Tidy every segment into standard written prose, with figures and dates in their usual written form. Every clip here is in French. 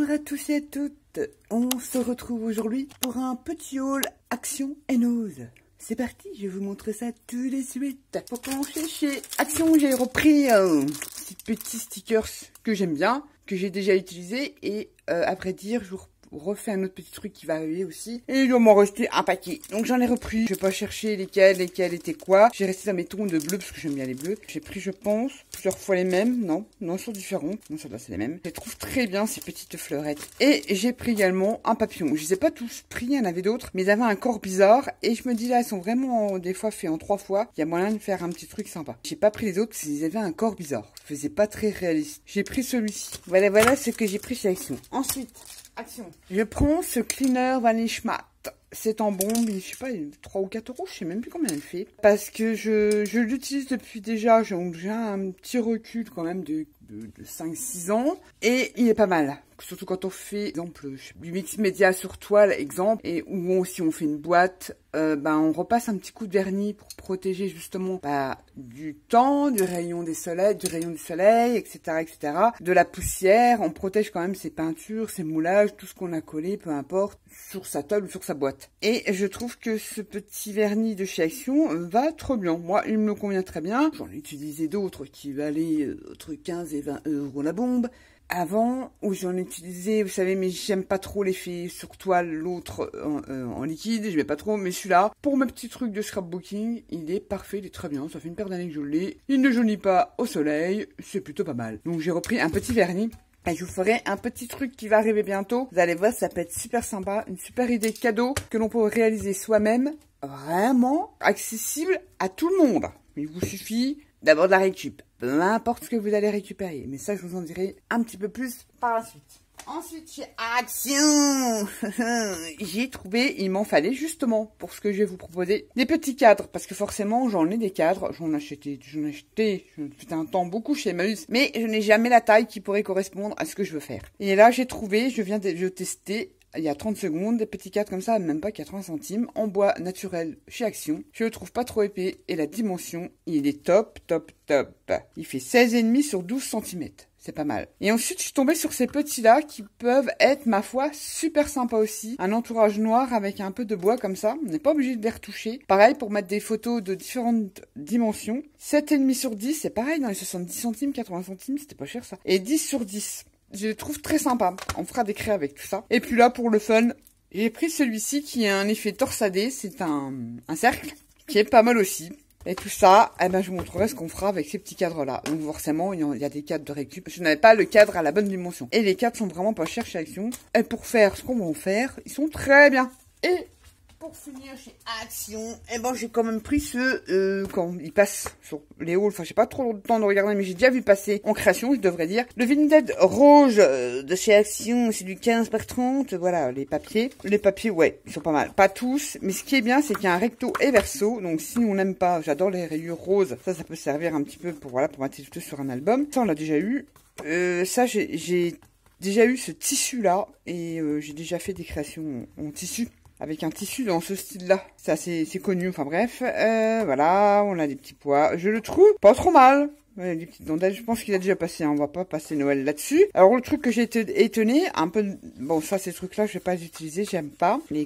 Bonjour à tous et à toutes, on se retrouve aujourd'hui pour un petit haul Action Nose. C'est parti, je vais vous montrer ça tout de suite. Pour commencer chez Action, j'ai repris ces petits stickers que j'aime bien, que j'ai déjà utilisés et après dire, je vous refais un autre petit truc qui va arriver aussi. Et il doit m'en rester un paquet. Donc j'en ai repris. Je vais pas chercher lesquels étaient quoi. J'ai resté dans mes tons de bleu parce que j'aime bien les bleus. J'ai pris, je pense, plusieurs fois les mêmes. Non, ils sont différents. Non, ça doit c'est les mêmes. Je les trouve très bien ces petites fleurettes. Et j'ai pris également un papillon. Je les ai pas tous pris, il y en avait d'autres. Mais ils avaient un corps bizarre. Et je me dis là, ils sont vraiment des fois faits en 3 fois. Il y a moyen de faire un petit truc sympa. J'ai pas pris les autres parce qu'ils avaient un corps bizarre. Je faisais pas très réaliste. J'ai pris celui-ci. Voilà ce que j'ai pris chez Action. Ensuite, Action. Je prends ce cleaner Vanish Matte. C'est en bombe, je sais pas, 3 ou 4 euros, je sais même plus combien elle fait. Parce que je l'utilise depuis déjà, j'ai un petit recul quand même de 5-6 ans. Et il est pas mal. Surtout quand on fait, exemple, du mix média sur toile, exemple, et où si on fait une boîte, on repasse un petit coup de vernis pour protéger justement du temps, du rayon du soleil, etc., de la poussière. On protège quand même ses peintures, ses moulages, tout ce qu'on a collé, peu importe, sur sa table ou sur sa boîte. Et je trouve que ce petit vernis de chez Action va trop bien. Moi, il me convient très bien. J'en ai utilisé d'autres qui valaient entre 15 et 20 euros la bombe. Avant, où j'en utilisais, vous savez, mais j'aime pas trop l'effet sur toile, l'autre en liquide, je vais pas trop, mais celui-là, pour mes petits trucs de scrapbooking, il est parfait, il est très bien, ça fait une paire d'années que je l'ai, il ne jaunit pas au soleil, c'est plutôt pas mal. Donc j'ai repris un petit vernis, et je vous ferai un petit truc qui va arriver bientôt, vous allez voir, ça peut être super sympa, une super idée cadeau que l'on peut réaliser soi-même, vraiment accessible à tout le monde. Il vous suffit d'abord de la récup. Peu importe ce que vous allez récupérer. Mais ça, je vous en dirai un petit peu plus par la suite. Ensuite, chez Action, j'ai trouvé, il m'en fallait justement pour ce que je vais vous proposer, des petits cadres. Parce que forcément, j'en ai des cadres. J'en ai acheté, c'était un temps beaucoup chez Emmaüs. Mais je n'ai jamais la taille qui pourrait correspondre à ce que je veux faire. Et là, j'ai trouvé, je viens de tester il y a 30 secondes, des petits cadres comme ça, même pas 80 centimes, en bois naturel chez Action. Je le trouve pas trop épais et la dimension, il est top. Il fait 16,5 sur 12 cm. C'est pas mal. Et ensuite, je suis tombée sur ces petits-là qui peuvent être, ma foi, super sympas aussi. Un entourage noir avec un peu de bois comme ça. On n'est pas obligé de les retoucher. Pareil, pour mettre des photos de différentes dimensions. 7,5 sur 10, c'est pareil, dans les 70 centimes, 80 centimes, c'était pas cher ça. Et 10 sur 10. Je le trouve très sympa. On fera des craies avec tout ça. Et puis là, pour le fun, j'ai pris celui-ci qui a un effet torsadé. C'est un cercle qui est pas mal aussi. Et tout ça, je vous montrerai ce qu'on fera avec ces petits cadres-là. Donc forcément, il y a des cadres de récup. Je n'avais pas le cadre à la bonne dimension. Et les cadres sont vraiment pas chers chez Action. Et pour faire ce qu'on va en faire, ils sont très bien. Et pour finir chez Action, j'ai quand même pris ceux quand ils passent sur les hauls. Enfin, j'ai pas trop le temps de regarder, mais j'ai déjà vu passer en création, je devrais dire. Le Vinted rouge de chez Action, c'est du 15 par 30. Voilà, les papiers. Les papiers, ouais, ils sont pas mal. Pas tous, mais ce qui est bien, c'est qu'il y a un recto et verso. Donc, si on n'aime pas, j'adore les rayures roses. Ça peut servir un petit peu pour mettre tout sur un album. Ça, on l'a déjà eu. Ça, j'ai déjà eu ce tissu-là. Et j'ai déjà fait des créations en tissu. Avec un tissu dans ce style-là. C'est assez connu, enfin bref. Voilà, on a des petits pois. Je le trouve pas trop mal. Des petites dentelles, je pense qu'il a déjà passé, hein. On va pas passer Noël là-dessus. Alors le truc que j'ai été étonné, un peu, bon ça ces trucs-là je vais pas les utiliser, j'aime pas. Les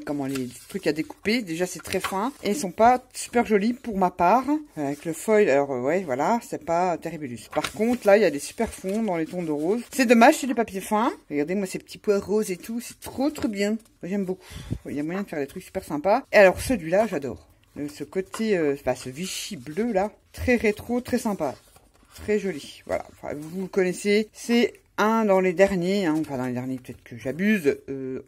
trucs à découper, déjà c'est très fin et ils sont pas super jolis pour ma part. Avec le foil, alors ouais voilà, c'est pas terribilus. Par contre là il y a des super fonds dans les tons de rose. C'est dommage, c'est du papier fin. Regardez moi ces petits pois roses et tout, c'est trop bien. J'aime beaucoup. Il y a moyen de faire des trucs super sympas. Et alors celui-là j'adore. Ce côté, ce Vichy bleu là, très rétro, très sympa. Très joli, voilà, enfin, vous le connaissez, c'est un dans les derniers, enfin dans les derniers peut-être que j'abuse,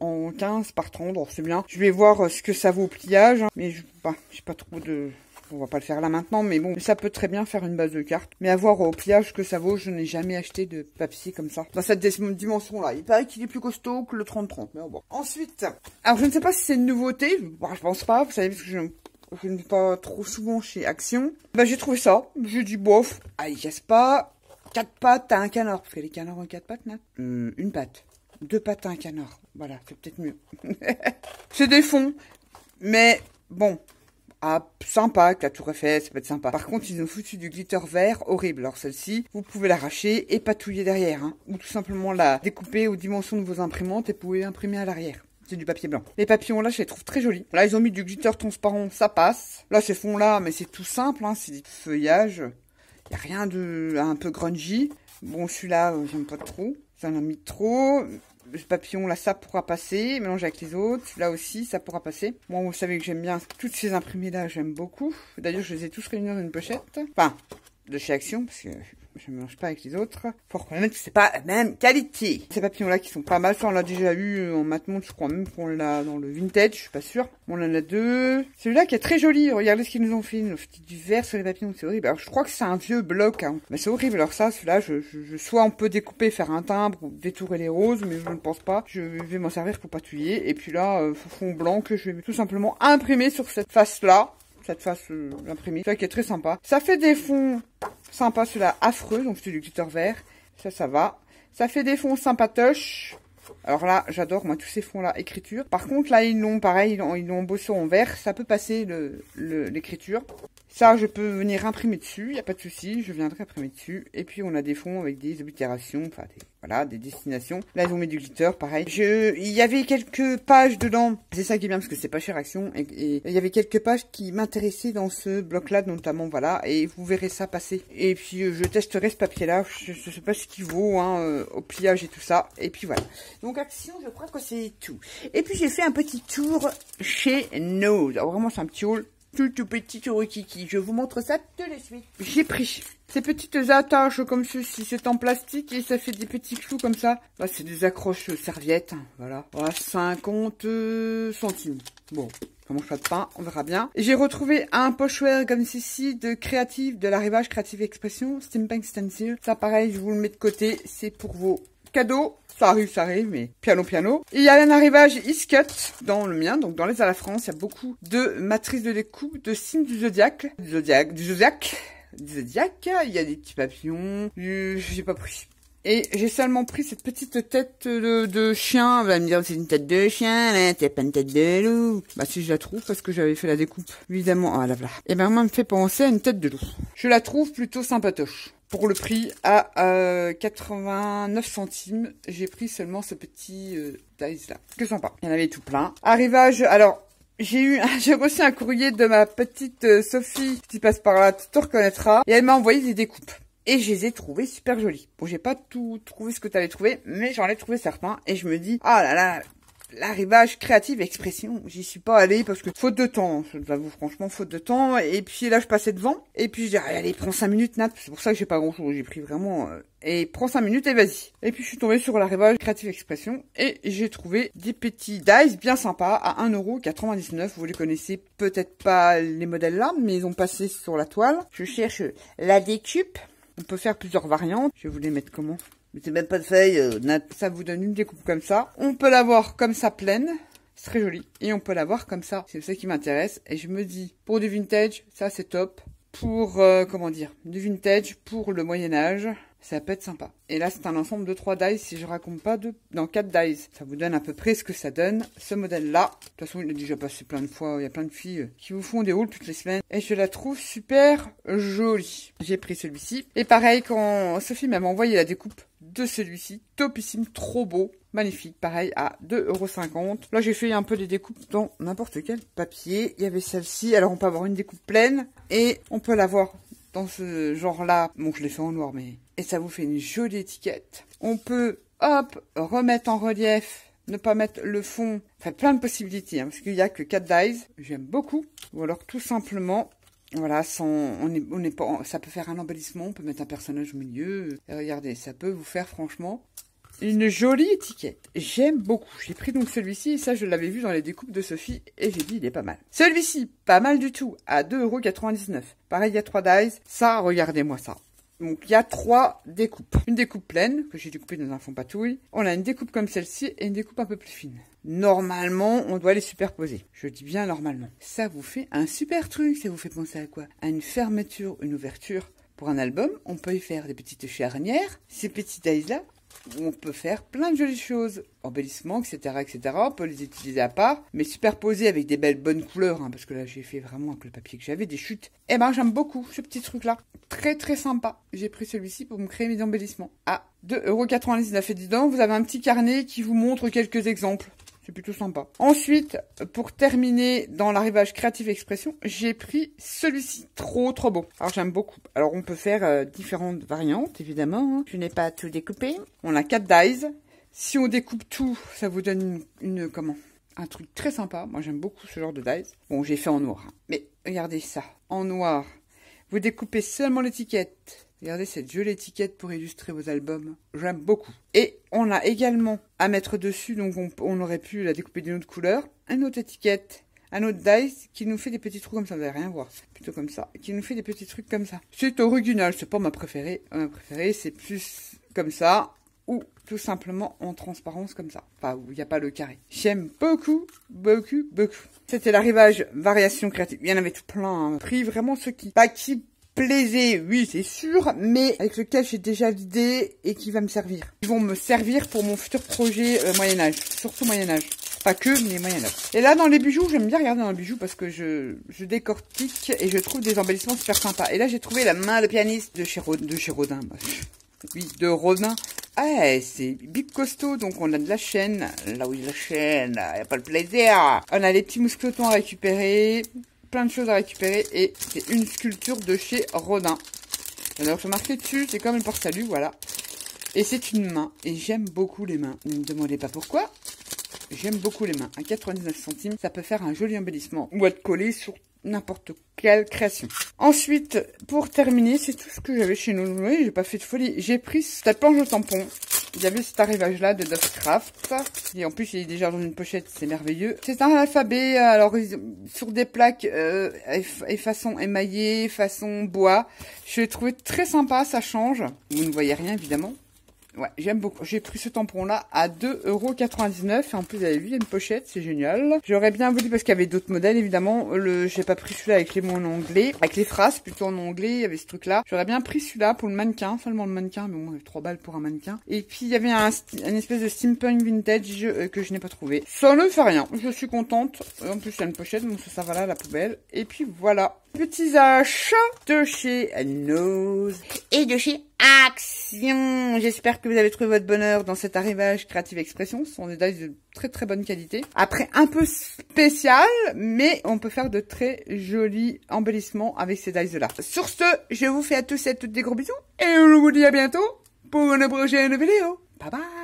en 15 par 30, donc c'est bien. Je vais voir ce que ça vaut au pliage, hein, mais j'ai pas trop de... On va pas le faire là maintenant, mais bon, ça peut très bien faire une base de cartes. Mais à voir au pliage ce que ça vaut, je n'ai jamais acheté de papier comme ça. Dans cette dimension-là, il paraît qu'il est plus costaud que le 30-30, mais bon. Ensuite, alors je ne sais pas si c'est une nouveauté, je pense pas, vous savez, parce que je ne vais pas trop souvent chez Action. J'ai trouvé ça. J'ai dit bof. Allez, casse pas. 4 pattes à un canard. Parce que les canards ont 4 pattes, non? Une patte. 2 pattes à un canard. Voilà, c'est peut-être mieux. C'est des fonds. Mais bon, Ah, sympa, avec la tour Eiffel, ça peut être sympa. Par contre, ils ont foutu du glitter vert, horrible. Alors celle-ci, vous pouvez l'arracher et patouiller derrière, hein. Ou tout simplement la découper aux dimensions de vos imprimantes et vous pouvez imprimer à l'arrière. C'est du papier blanc. Les papillons là, je les trouve très jolis. Là, ils ont mis du glitter transparent, ça passe. Là, ces fonds là, mais c'est tout simple, hein. C'est des feuillages. Il n'y a rien de un peu grungy. Bon, celui-là, j'aime pas trop. Ça en a mis trop. Le papillon, là, ça pourra passer. Mélanger avec les autres. Là aussi, ça pourra passer. Moi, vous savez que j'aime bien toutes ces imprimés-là. J'aime beaucoup. D'ailleurs, je les ai tous réunis dans une pochette. Enfin, de chez Action, parce que je ne mélange pas avec les autres. Faut reconnaître que c'est pas la même qualité. Ces papillons-là qui sont pas mal. Ça, on l'a déjà eu en Matmonde. Je crois même qu'on l'a dans le vintage. Je suis pas sûre. On en a deux. Celui-là qui est très joli. Regardez ce qu'ils nous ont fait. Ils fait du vert sur les papillons. C'est horrible. Alors, je crois que c'est un vieux bloc, hein. Mais c'est horrible. Alors ça, celui-là, soit on peut découper, faire un timbre ou détourer les roses, mais je ne pense pas. Je vais m'en servir pour patouiller. Et puis là, fond blanc que je vais tout simplement imprimer sur cette face-là. Cette face imprimée. Ça qui est très sympa. Ça fait des fonds sympas, celui-là affreux. Donc c'est du glitter vert. Ça va. Ça fait des fonds sympatoches. Alors là, j'adore, moi, tous ces fonds-là, écriture. Par contre, là, ils l'ont, pareil, ils l'ont bossé en vert. Ça peut passer l'écriture. Ça, je peux venir imprimer dessus, il n'y a pas de souci, je viendrai imprimer dessus. Et puis, on a des fonds avec des oblitérations, enfin, voilà, des destinations. Là, ils ont mis du glitter, pareil. Il y avait quelques pages dedans. C'est ça qui est bien, parce que c'est pas cher Action. Et il y avait quelques pages qui m'intéressaient dans ce bloc-là, notamment, voilà. Et vous verrez ça passer. Et puis, je testerai ce papier-là. Je sais pas ce qu'il vaut, hein, au pliage et tout ça. Et puis, voilà. Donc, Action, je crois que c'est tout. Et puis, j'ai fait un petit tour chez Nose. Alors, vraiment, c'est un petit haul. Tout petit kiki. Je vous montre ça tout de suite. J'ai pris ces petites attaches comme ceci. C'est en plastique et ça fait des petits clous comme ça. Là, c'est des accroches serviettes. Voilà. Voilà, 50 centimes. Bon, ça mange pas de pain, on verra bien. J'ai retrouvé un pochoir comme ceci de créative, de l'arrivage Creative Expression, Steampunk Stencil. Ça, pareil, je vous le mets de côté. C'est pour vos cadeaux. Ça arrive, mais piano. Il y a un arrivage Iscut dans le mien, donc dans les à la France, il y a beaucoup de matrices de découpe, de signes du zodiaque. Il y a des petits papillons, j'ai pas pris. Et j'ai seulement pris cette petite tête de chien. On va me dire, c'est une tête de chien, là, c'est pas une tête de loup. Bah si je la trouve, parce que j'avais fait la découpe, évidemment. Ah là, voilà. Et ben moi, me fait penser à une tête de loup. Je la trouve plutôt sympatoche. Pour le prix à 89 centimes, j'ai pris seulement ce petit dice là. Que sympa. Il y en avait tout plein. Arrivage, alors... J'ai reçu un courrier de ma petite Sophie, qui passe par là, tu te reconnaîtras. Et elle m'a envoyé des découpes. Et je les ai trouvées super jolies. Bon, j'ai pas tout trouvé ce que tu avais trouvé, mais j'en ai trouvé certains. Et je me dis, ah là là, l'arrivage Creative Expression, j'y suis pas allée parce que faute de temps, je vous avoue franchement, faute de temps. Et puis là, je passais devant. Et puis je dis, allez, prends 5 minutes, Nat. C'est pour ça que j'ai pas grand chose. J'ai pris vraiment... Et prends 5 minutes et vas-y. Et puis je suis tombée sur l'arrivage Creative Expression et j'ai trouvé des petits dice bien sympas à 1,99 €. Vous les connaissez peut-être pas les modèles là, mais ils ont passé sur la toile. Je cherche la découpe. On peut faire plusieurs variantes. Je vais vous les mettre comment? Mais c'est même pas de feuille, Nat. Ça vous donne une découpe comme ça. On peut l'avoir comme ça pleine. C'est très joli. Et on peut l'avoir comme ça. C'est ça qui m'intéresse. Et je me dis, pour du vintage, ça c'est top. Pour, comment dire, du vintage, pour le Moyen-Âge, ça peut être sympa. Et là, c'est un ensemble de 3 dice, si je raconte pas, dans 4 dice. Ça vous donne à peu près ce que ça donne, ce modèle-là. De toute façon, il a déjà passé plein de fois. Il y a plein de filles qui vous font des hauls toutes les semaines. Et je la trouve super jolie. J'ai pris celui-ci. Et pareil, quand Sophie m'a envoyé la découpe de celui-ci, topissime, trop beau. Magnifique, pareil, à 2,50 €. Là, j'ai fait un peu des découpes dans n'importe quel papier. Il y avait celle-ci. Alors, on peut avoir une découpe pleine. Et on peut l'avoir dans ce genre-là. Bon, je l'ai fait en noir, mais... Et ça vous fait une jolie étiquette. On peut, hop, remettre en relief, ne pas mettre le fond. Enfin, plein de possibilités, hein, parce qu'il n'y a que 4 dies. J'aime beaucoup. Ou alors, tout simplement... Voilà, on est pas, ça peut faire un embellissement. On peut mettre un personnage au milieu. Et regardez, ça peut vous faire, franchement... Une jolie étiquette. J'aime beaucoup. J'ai pris donc celui-ci. Et ça, je l'avais vu dans les découpes de Sophie. Et j'ai dit, il est pas mal. Celui-ci, pas mal du tout. À 2,99 €. Pareil, il y a 3 dies. Ça, regardez-moi ça. Donc, il y a 3 découpes. Une découpe pleine, que j'ai découpée dans un fond patouille. On a une découpe comme celle-ci et une découpe un peu plus fine. Normalement, on doit les superposer. Je dis bien normalement. Ça vous fait un super truc. Ça vous fait penser à quoi? À une fermeture, une ouverture. Pour un album, on peut y faire des petites charnières. Ces petits dies-là, où on peut faire plein de jolies choses. Embellissements, etc., etc. On peut les utiliser à part, mais superposés avec des belles bonnes couleurs, hein, parce que là, j'ai fait vraiment avec le papier que j'avais, des chutes. Eh ben, j'aime beaucoup ce petit truc-là. Très, très sympa. J'ai pris celui-ci pour me créer mes embellissements. À 2,99 € et dedans, vous avez un petit carnet qui vous montre quelques exemples. C'est plutôt sympa. Ensuite, pour terminer dans l'arrivage créative expression, j'ai pris celui-ci. Trop, trop beau. Alors, j'aime beaucoup. Alors, on peut faire différentes variantes, évidemment. Hein. Je n'ai pas tout découpé. On a 4 dies. Si on découpe tout, ça vous donne un truc très sympa. Moi, j'aime beaucoup ce genre de dies. Bon, j'ai fait en noir. Hein. Mais regardez ça. En noir, vous découpez seulement l'étiquette. Regardez cette jolie étiquette pour illustrer vos albums. J'aime beaucoup. Et on a également à mettre dessus, donc on aurait pu la découper d'une autre couleur, une autre étiquette, un autre dice qui nous fait des petits trous comme ça. Vous n'allez rien voir. Plutôt comme ça. Qui nous fait des petits trucs comme ça. C'est original. C'est pas ma préférée. Ma préférée, c'est plus comme ça. Ou tout simplement en transparence comme ça. Enfin, où il n'y a pas le carré. J'aime beaucoup, beaucoup, beaucoup. C'était l'arrivage variation créative. Il y en avait tout plein. Hein. Pris vraiment ceux qui plaisait, oui, c'est sûr, mais avec lequel j'ai déjà l'idée et qui va me servir. Ils vont me servir pour mon futur projet Moyen-Âge, surtout Moyen-Âge. Pas que, mais Moyen-Âge. Et là, dans les bijoux, j'aime bien regarder dans les bijoux parce que je décortique et je trouve des embellissements super sympas. Et là, j'ai trouvé la main de pianiste de chez Rodin. Oui, de Rodin. Ah, c'est big costaud, donc on a de la chaîne. Là où il y a la chaîne, il n'y a pas le plaisir. On a les petits mousquetons à récupérer. Plein de choses à récupérer et c'est une sculpture de chez Rodin. Alors je marqué dessus, c'est comme le port-salut, voilà. Et c'est une main et j'aime beaucoup les mains. Ne me demandez pas pourquoi. J'aime beaucoup les mains. À 99 centimes, ça peut faire un joli embellissement ou être collé sur n'importe quelle création. Ensuite, pour terminer, c'est tout ce que j'avais chez nous. Oui, j'ai pas fait de folie. J'ai pris cette planche de tampon. Il y avait cet arrivage-là de Dustcraft. Et en plus, il est déjà dans une pochette, c'est merveilleux. C'est un alphabet, alors, sur des plaques, et façon émaillée, façon bois. Je l'ai trouvé très sympa, ça change. Vous ne voyez rien, évidemment. Ouais, j'aime beaucoup. J'ai pris ce tampon-là à 2,99 €. Et en plus, vous avez vu, il y a une pochette, c'est génial. J'aurais bien voulu, parce qu'il y avait d'autres modèles, évidemment. J'ai pas pris celui-là avec les mots en anglais. Avec les phrases, plutôt en anglais, il y avait ce truc-là. J'aurais bien pris celui-là pour le mannequin, seulement le mannequin. Mais bon, 3 balles pour un mannequin. Et puis, il y avait une espèce de steampunk vintage que je n'ai pas trouvé. Ça ne fait rien. Je suis contente. En plus, il y a une pochette, donc ça va là, la poubelle. Et puis, voilà. Petits achats de chez Nose et de chez Action. J'espère que vous avez trouvé votre bonheur dans cet arrivage créative expression. Ce sont des dies de très très bonne qualité. Après, un peu spécial, mais on peut faire de très jolis embellissements avec ces dies-là. Sur ce, je vous fais à tous et à toutes des gros bisous. Et on vous dit à bientôt pour une prochaine vidéo. Bye bye.